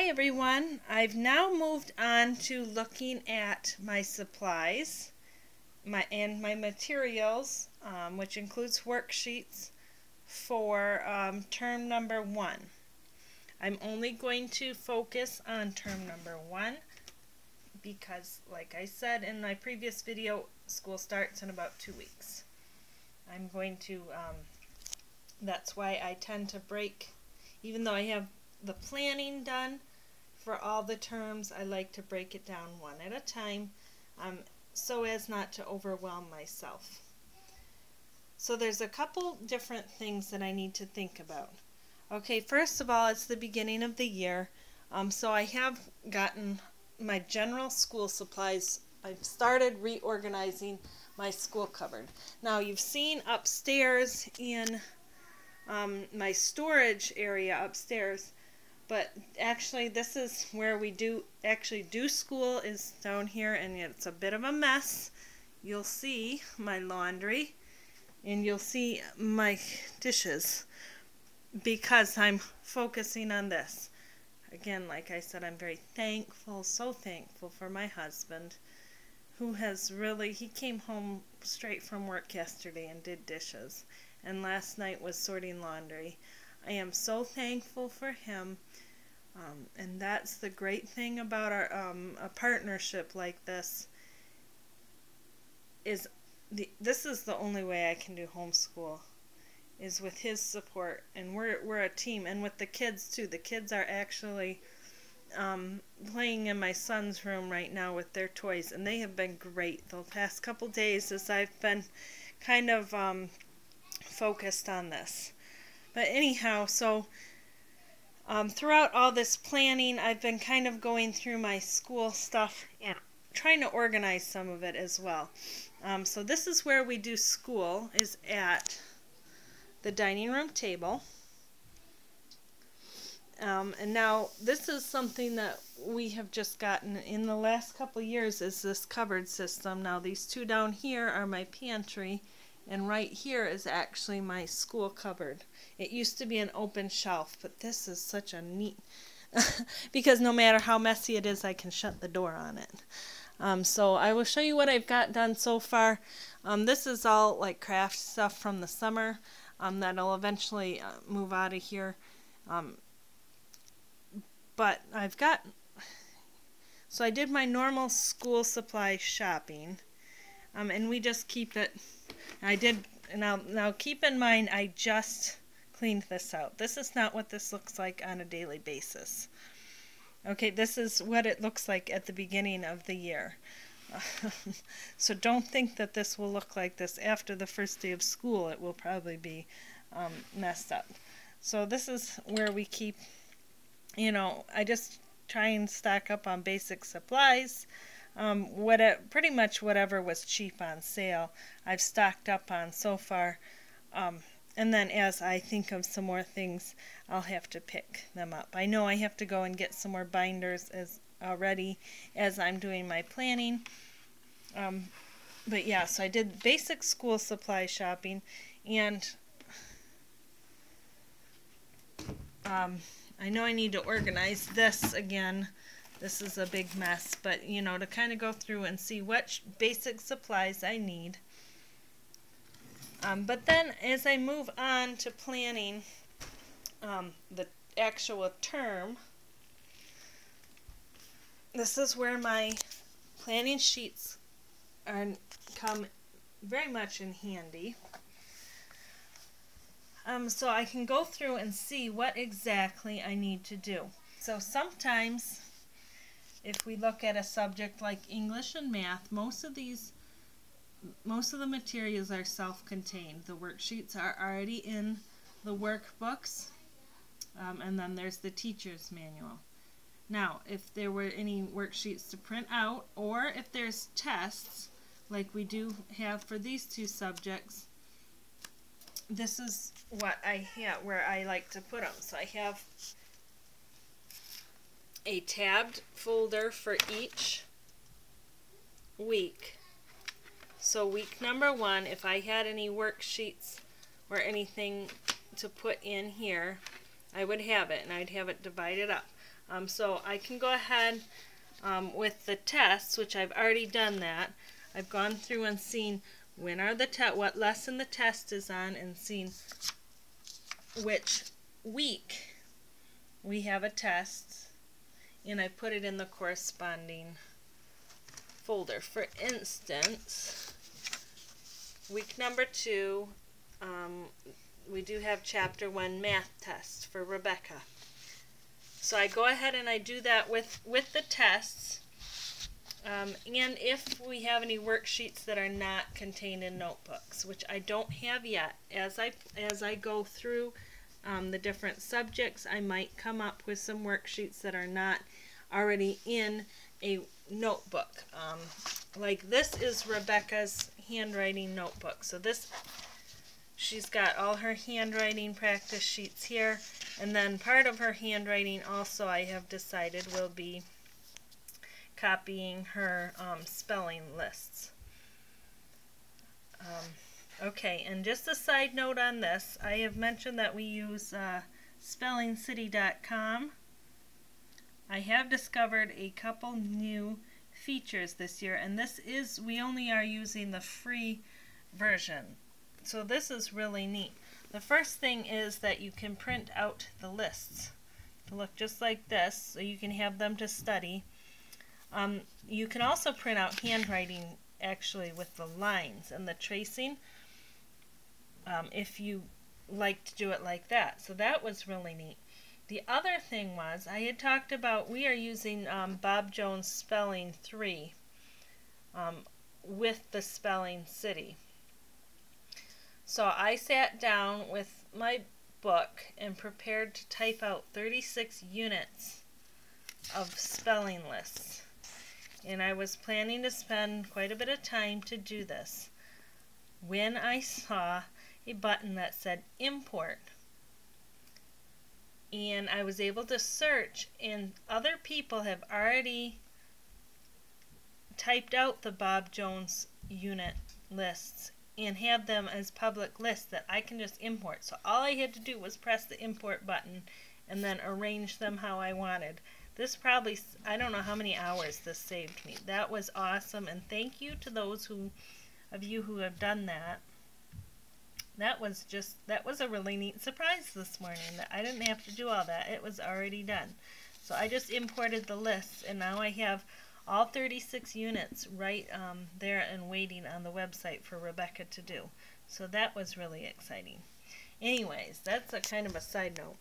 Everyone, I've now moved on to looking at my supplies and my materials, which includes worksheets for term number 1. I'm only going to focus on term number 1 because, like I said in my previous video, school starts in about 2 weeks. I'm going to, that's why I tend to break, even though I have the planning done for all the terms, I like to break it down one at a time so as not to overwhelm myself. So there's a couple different things that I need to think about. Okay, first of all, it's the beginning of the year, so I have gotten my general school supplies. I've started reorganizing my school cupboard. Now you've seen upstairs in my storage area upstairs, but actually this is where we do school, is down here, and it's a bit of a mess. You'll see my laundry and you'll see my dishes because I'm focusing on this. Again, like I said, I'm very thankful, so thankful for my husband, who has really, he came home straight from work yesterday and did dishes, and last night was sorting laundry. I am so thankful for him, and that's the great thing about our a partnership like this, is this is the only way I can do homeschool, is with his support, and we're a team, and with the kids too. The kids are actually playing in my son's room right now with their toys, and they have been great the past couple days as I've been kind of focused on this. But anyhow, so throughout all this planning, I've been kind of going through my school stuff and trying to organize some of it as well. So this is where we do school, is at the dining room table. And now this is something that we have just gotten in the last couple years, is this cupboard system. Now these two down here are my pantry, and right here is actually my school cupboard. It used to be an open shelf, but this is such a neat, because no matter how messy it is, I can shut the door on it. So I will show you what I've got done so far. This is all like craft stuff from the summer that'll eventually move out of here. But I've got, so I did my normal school supply shopping, and we just keep it. I did, now keep in mind, I just cleaned this out. This is not what this looks like on a daily basis. Okay, this is what it looks like at the beginning of the year. So don't think that this will look like this after the first day of school. It will probably be messed up. So this is where we keep, you know, I just try and stock up on basic supplies. Pretty much whatever was cheap on sale, I've stocked up on so far. And then as I think of some more things, I'll have to pick them up. I know I have to go and get some more binders already as I'm doing my planning. But yeah, so I did basic school supply shopping, and I know I need to organize this again. This is a big mess, but you know, to kind of go through and see what basic supplies I need. But then as I move on to planning the actual term, this is where my planning sheets come very much in handy. So I can go through and see what exactly I need to do. So sometimes, if we look at a subject like English and math, most of the materials are self-contained. The worksheets are already in the workbooks, and then there's the teacher's manual. Now, if there were any worksheets to print out, or if there's tests, like we do have for these two subjects, this is what I have, where I like to put them. So I have a tabbed folder for each week. So week number 1, if I had any worksheets or anything to put in here, I would have it, and I'd have it divided up. So I can go ahead with the tests, which I've already done that. I've gone through and seen when are the what lesson the test is on, and seen which week we have a test, and I put it in the corresponding folder. For instance, week number 2, we do have chapter 1 math test for Rebecca. So I go ahead and I do that with the tests. And if we have any worksheets that are not contained in notebooks, which I don't have yet, as I go through the different subjects, I might come up with some worksheets that are not already in a notebook. Like this is Rebecca's handwriting notebook. So this, she's got all her handwriting practice sheets here, and then part of her handwriting also I have decided will be copying her spelling lists. Okay, and just a side note on this, I have mentioned that we use spellingcity.com. I have discovered a couple new features this year, and this is, we only are using the free version. So this is really neat. The first thing is that you can print out the lists to look just like this, so you can have them to study. You can also print out handwriting actually with the lines and the tracing if you like to do it like that. So that was really neat. The other thing was, I had talked about, we are using Bob Jones Spelling 3 with the Spelling City. So I sat down with my book and prepared to type out 36 units of spelling lists. And I was planning to spend quite a bit of time to do this when I saw a button that said import. And I was able to search, and other people have already typed out the Bob Jones unit lists and have them as public lists that I can just import. So all I had to do was press the import button and then arrange them how I wanted. This probably, I don't know how many hours this saved me. That was awesome, and thank you to those of you who have done that. That was a really neat surprise this morning that I didn't have to do all that. It was already done. So I just imported the lists, and now I have all 36 units right there and waiting on the website for Rebecca to do. So that was really exciting. Anyways, that's a kind of a side note.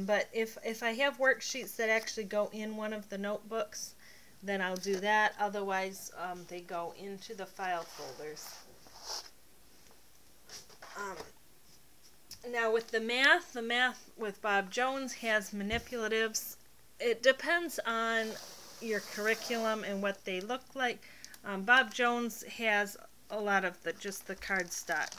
But if I have worksheets that actually go in one of the notebooks, then I'll do that. Otherwise, they go into the file folders. Now with the math with Bob Jones has manipulatives. It depends on your curriculum and what they look like. Bob Jones has a lot of just the cardstock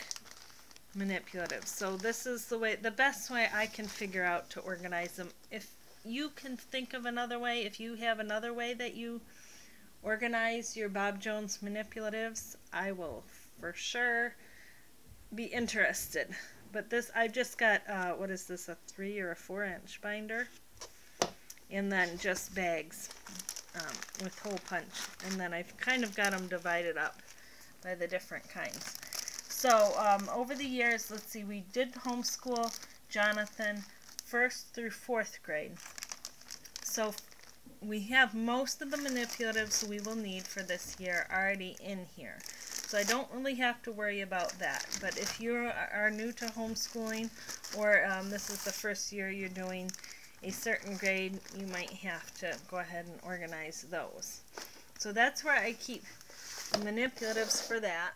manipulatives. So this is the best way I can figure out to organize them. If you can think of another way, if you have another way that you organize your Bob Jones manipulatives, I will for sure be interested. But this, I just got, what is this, a 3 or a 4-inch binder? And then just bags with hole punch. And then I've kind of got them divided up by the different kinds. So over the years, let's see, we did homeschool Jonathan 1st through 4th grade. So we have most of the manipulatives we will need for this year already in here. So I don't really have to worry about that. But if you are new to homeschooling, or this is the first year you're doing a certain grade, you might have to go ahead and organize those. So that's where I keep the manipulatives for that.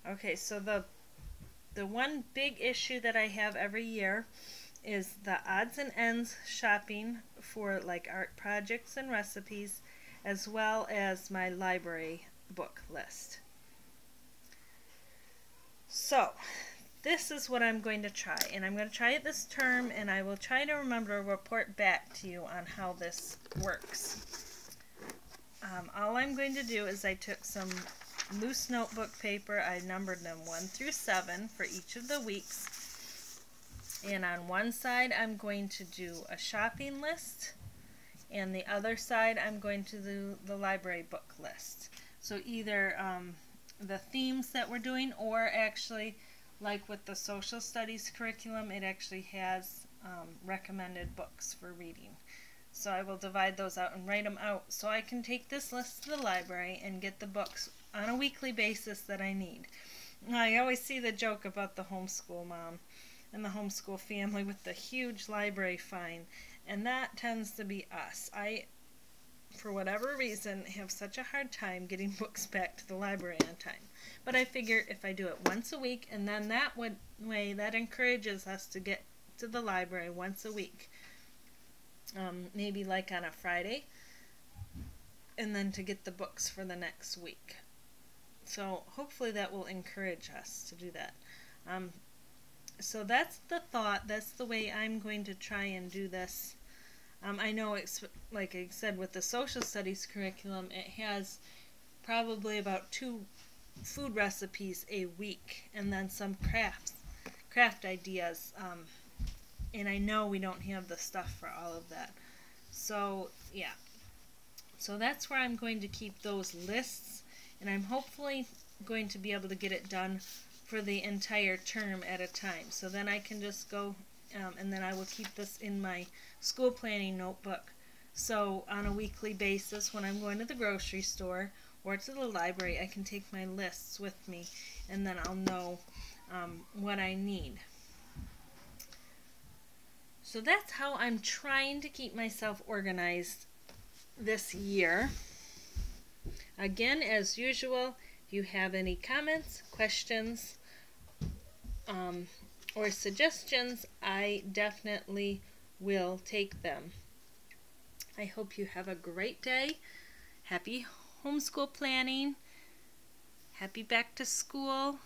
Okay, so the one big issue that I have every year is the odds and ends shopping for like art projects and recipes, as well as my library book list. So this is what I'm going to try, and I'm going to try it this term, and I will try to remember to report back to you on how this works. All I'm going to do is I took some loose notebook paper, I numbered them 1 through 7 for each of the weeks, and on one side I'm going to do a shopping list, and the other side I'm going to do the library book list. So either the themes that we're doing, or actually like with the social studies curriculum, it actually has recommended books for reading. So I will divide those out and write them out so I can take this list to the library and get the books on a weekly basis that I need. I always see the joke about the homeschool mom and the homeschool family with the huge library fine, and that tends to be us. I, for whatever reason, have such a hard time getting books back to the library on time. But I figure if I do it once a week, and then that way that encourages us to get to the library once a week. Maybe like on a Friday, and then to get the books for the next week. So hopefully that will encourage us to do that. So that's the thought. That's the way I'm going to try and do this. I know it's, like I said, with the social studies curriculum, it has probably about 2 food recipes a week, and then some craft ideas. And I know we don't have the stuff for all of that. So yeah, so that's where I'm going to keep those lists, and I'm hopefully going to be able to get it done for the entire term at a time. So then I can just go, and then I will keep this in my school planning notebook. So on a weekly basis, when I'm going to the grocery store or to the library, I can take my lists with me, and then I'll know what I need. So that's how I'm trying to keep myself organized this year. Again, as usual, if you have any comments, questions, or suggestions, I definitely will take them. I hope you have a great day. Happy homeschool planning. Happy back to school.